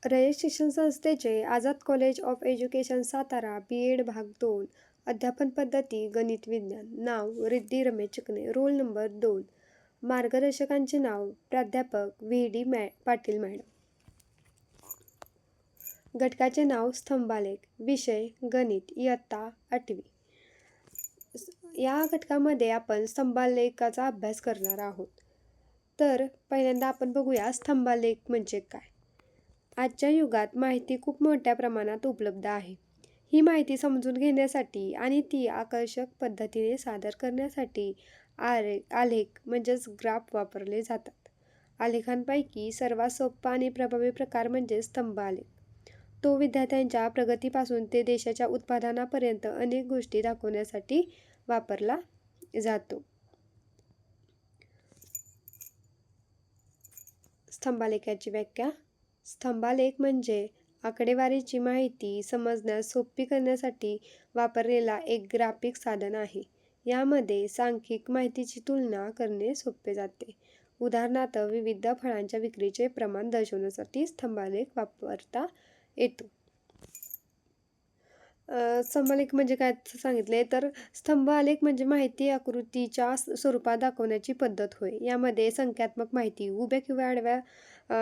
रयत शिक्षण संस्थेचे Azad college of education Satara B.एड भाग 2 अध्यापन पद्धती गणित विज्ञान नाव रिद्धी रमेश चिकणे रोल नंबर 2 मार्गदर्शकांचे नाव प्राध्यापक V.D. पाटील मॅडम घटकाचे नाव स्तंभालेख विषय गणित इयत्ता 8वी या घटकामध्ये आपण स्तंभालेखाचा अभ्यास करणार आहोत. तर पहिल्यांदा आपण बघूया स्तंभालेख म्हणजे काय. आजच्या युगात माहिती खूप मोठ्या प्रमाणात उपलब्ध आहे. ही माहिती समजून घेण्यासाठी आणि ती आकर्षक पद्धतीने सादर करण्यासाठी आलेख म्हणजेच ग्राफ वापरले जातात. आलेखांपैकी सर्वात सोपा आणि प्रभावी प्रकार म्हणजे स्तंभ आलेख. तो विद्यार्थ्यांच्या प्रगतीपासून ते देशाच्या उत्पादनापर्यंत अनेक गोष्टी दाखवण्यासाठी वापरला जातो. स्तंभालेखाची व्याख्या. स्तंभालेख म्हणजे आकडेवारीची माहिती समजण्यास सोपी करण्यासाठी वापरलेला एक ग्राफिक साधन आहे. यामध्ये सांख्यिक माहितीची तुलना करणे सोपे जाते. उदाहरणार्थ विविध फळांच्या विक्रीचे प्रमाण दर्शवण्यासाठी स्तंभालेख वापरता येतो. स्तंभालेख म्हणजे काय सांगितले तर स्तंभ आलेख म्हणजे माहिती आकृतीच्या स्वरूपात दाखवण्याची पद्धत होय. यामध्ये संख्यात्मक माहिती उभ्या किंवा आडव्या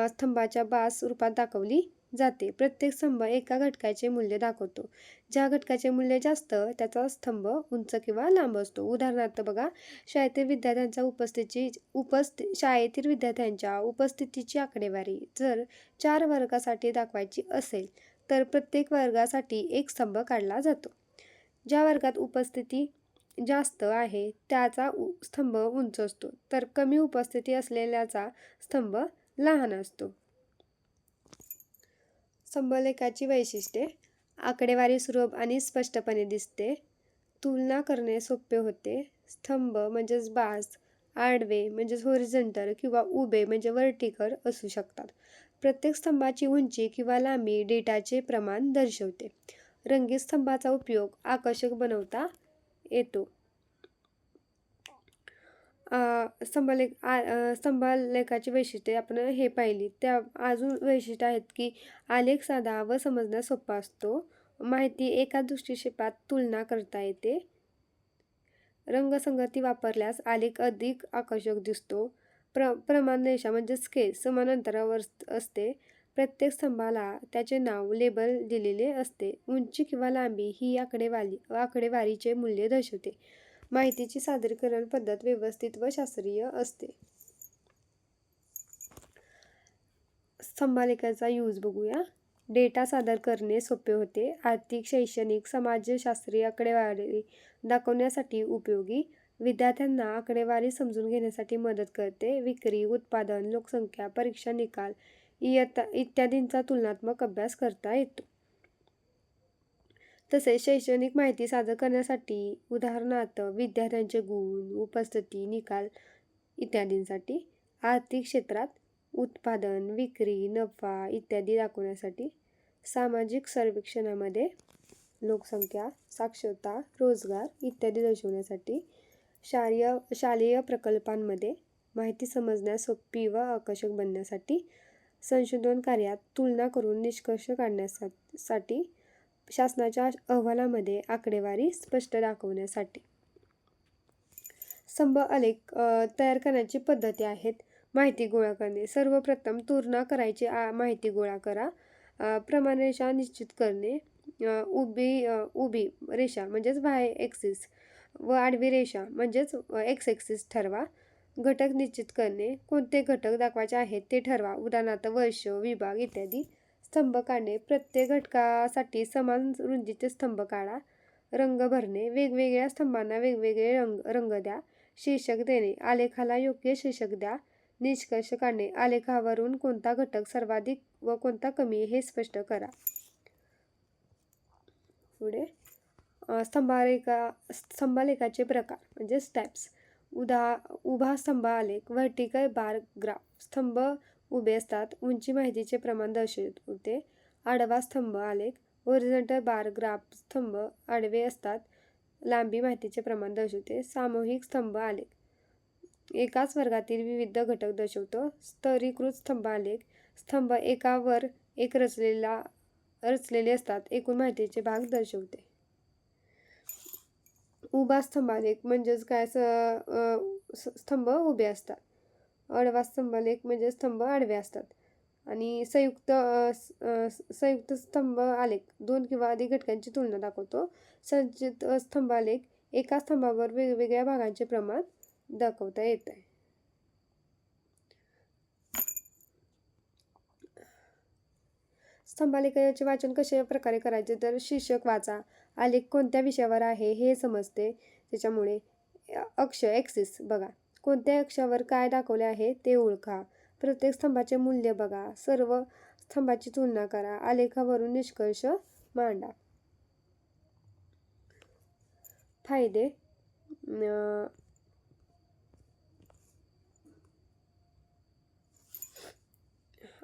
स्तंभाच्या बास रूपात दाखवली जाते. प्रत्येक स्तंभ एका घटकाचे मूल्य दाखवतो. ज्या घटकाचे मूल्य जास्त त्याचा स्तंभ उंच किंवा लांब असतो. उदाहरणार्थ बघा, शाळेतील विद्यार्थ्यांच्या उपस्थितीची आकडेवारी जर 4 वर्गासाठी दाखवायची असेल तर प्रत्येक वर्गासाठी एक स्तंभ काढला जातो. ज्या वर्गात उपस्थिती जास्त आहे त्याचा स्तंभ उंच असतो, तर कमी उपस्थिती असलेल्याचा स्तंभ लहान असतो. स्तंभलेखाची वैशिष्ट्ये. आकडेवारी सुलभ आणि स्पष्टपणे दिसते. तुलना करणे सोपे होते. स्तंभ म्हणजेच बास आडवे म्हणजेच होरिझॉन्टल किंवा उभे म्हणजे व्हर्टिकल असू शकतात. प्रत्येक स्तंभाची उंची किंवा लांबी डेटाचे प्रमाण दर्शवते. रंगीत स्तंभाचा उपयोग आकर्षक बनवता येतो. स्तंभालेखाची वैशिष्ट्ये आपण हे पाहिली. त्या अजून वैशिष्ट्य आहेत की आलेख साधा व समजण्यास सोपा असतो. माहिती एका दृष्टिक्षेपात तुलना करता येते. रंगसंगती वापरल्यास आलेख अधिक आकर्षक दिसतो. प्रमाण रेषा म्हणजे स्केल समान अंतरावर असते. प्रत्येक स्तंभाला त्याचे नाव लेबल दिलेले असते. उंची किंवा लांबी ही आकडेवारीचे मूल्य दर्शवते. माहितीची सादरीकरण पद्धत व्यवस्थित व शास्त्रीय असते. स्तंभालेखाचा यूज बघूया. डेटा सादर करणे सोपे होते. आर्थिक, शैक्षणिक, समाजशास्त्रीय आकडेवारी दाखवण्यासाठी उपयोगी. विद्यार्थ्यांना आकडेवारी समजून घेण्यासाठी मदत करते. विक्री, उत्पादन, लोकसंख्या, परीक्षा निकाल इत्यादींचा तुलनात्मक अभ्यास करता येतो. तसेच शैक्षणिक माहिती सादर करण्यासाठी उदाहरणार्थ विद्यार्थ्यांचे गुण, उपस्थिती, निकाल इत्यादींसाठी. आर्थिक क्षेत्रात उत्पादन, विक्री, नफा इत्यादी दाखवण्यासाठी. सामाजिक सर्वेक्षणामध्ये लोकसंख्या, साक्षरता, रोजगार इत्यादी दर्शवण्यासाठी. शालेय प्रकल्पांमध्ये माहिती समजण्यास सोपी व आकर्षक बनण्यासाठी. संशोधन कार्यात तुलना करून निष्कर्ष काढण्यासाठी. शासनाच्या अहवालामध्ये आकडेवारी स्पष्ट दाखवण्यासाठी. स्तंभ आलेख तयार करण्याची पद्धती आहेत. माहिती गोळा करणे. सर्वप्रथम तुलना करायची माहिती गोळा करा. प्रमाण रेषा निश्चित करणे. उभी रेषा म्हणजेच Y ॲक्सिस व आडवी रेषा म्हणजेच X ॲक्सिस ठरवा. घटक निश्चित करणे. कोणते घटक दाखवायचे आहेत ते ठरवा. उदाहरणार्थ वर्ष, विभाग इत्यादी. स्तंभ काढणे. प्रत्येक घटकासाठी समान रुंदीचे स्तंभ काढा. रंग भरणे. वेगवेगळ्या स्तंभांना वेगवेगळे रंग द्या. शीर्षक देणे. आलेखाला योग्य शीर्षक द्या. निष्कर्ष काढणे. आलेखावरून कोणता घटक सर्वाधिक व कोणता कमी हे स्पष्ट करा. पुढे स्तंभालेखाचे प्रकार म्हणजे टाइप्स. उभा स्तंभ आलेख व्हर्टिकल बार ग्राफ. स्तंभ उभे असतात. उंची माहितीचे प्रमाण दर्शवते. आडवा स्तंभ आलेख होरिझॉन्टल बार ग्राफ. स्तंभ आडवे असतात. लांबी माहितीचे प्रमाण दर्शवते. सामूहिक स्तंभ आलेख एकाच वर्गातील विविध घटक दर्शवतो. स्तरीकृत स्तंभ आलेख स्तंभ एकावर एक रचलेले असतात. एकूण माहितीचे भाग दर्शवते. उभा स्तंभालेख म्हणजेच काय, स्तंभ उभे असतात. आडवा स्तंभालेख म्हणजे स्तंभ आडवे असतात. आणि संयुक्त स्तंभ आलेख 2 किंवा अधिक घटकांची तुलना दाखवतो. संचित स्तंभालेख एका स्तंभावर वेगवेगळ्या भागांचे प्रमाण दाखवता येत आहे. स्तंभालेखाचे वाचन कशा प्रकारे करायचे, तर शीर्षक वाचा, आलेख कोणत्या विषयावर आहे हे समजते. त्याच्यामुळे अक्ष ॲक्सिस बघा, कोणत्या अक्षावर काय दाखवले आहे ते ओळखा, प्रत्येक स्तंभाचे मूल्य बघा, सर्व स्तंभाची तुलना करा, आलेखावरून निष्कर्ष मांडा. फायदे,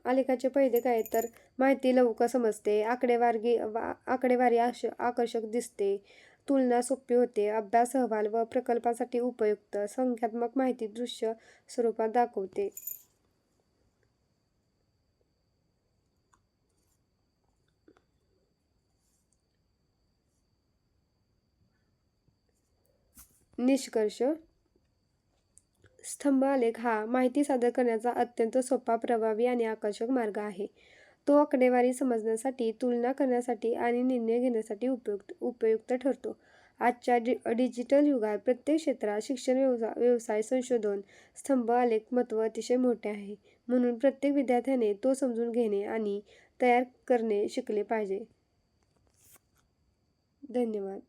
आलेखाचे फायदे काय, तर माहिती लवकर समजते, आकडेवारी आकर्षक दिसते, तुलना सोपी होते, अभ्यास, अहवाल व प्रकल्पासाठी उपयुक्त, संख्यात्मक माहिती दृश्य स्वरूपात दाखवते. निष्कर्ष, स्तंभ आलेख हा माहिती सादर करण्याचा अत्यंत सोपा, प्रभावी आणि आकर्षक मार्ग आहे. तो आकडेवारी समजण्यासाठी, तुलना करण्यासाठी आणि निर्णय घेण्यासाठी उपयुक्त ठरतो. आजच्या डिजिटल युगात प्रत्येक क्षेत्रात शिक्षण, व्यवसाय, संशोधन स्तंभ आलेख महत्त्व अतिशय मोठे आहे. म्हणून प्रत्येक विद्यार्थ्याने तो समजून घेणे आणि तयार करणे शिकले पाहिजे. धन्यवाद.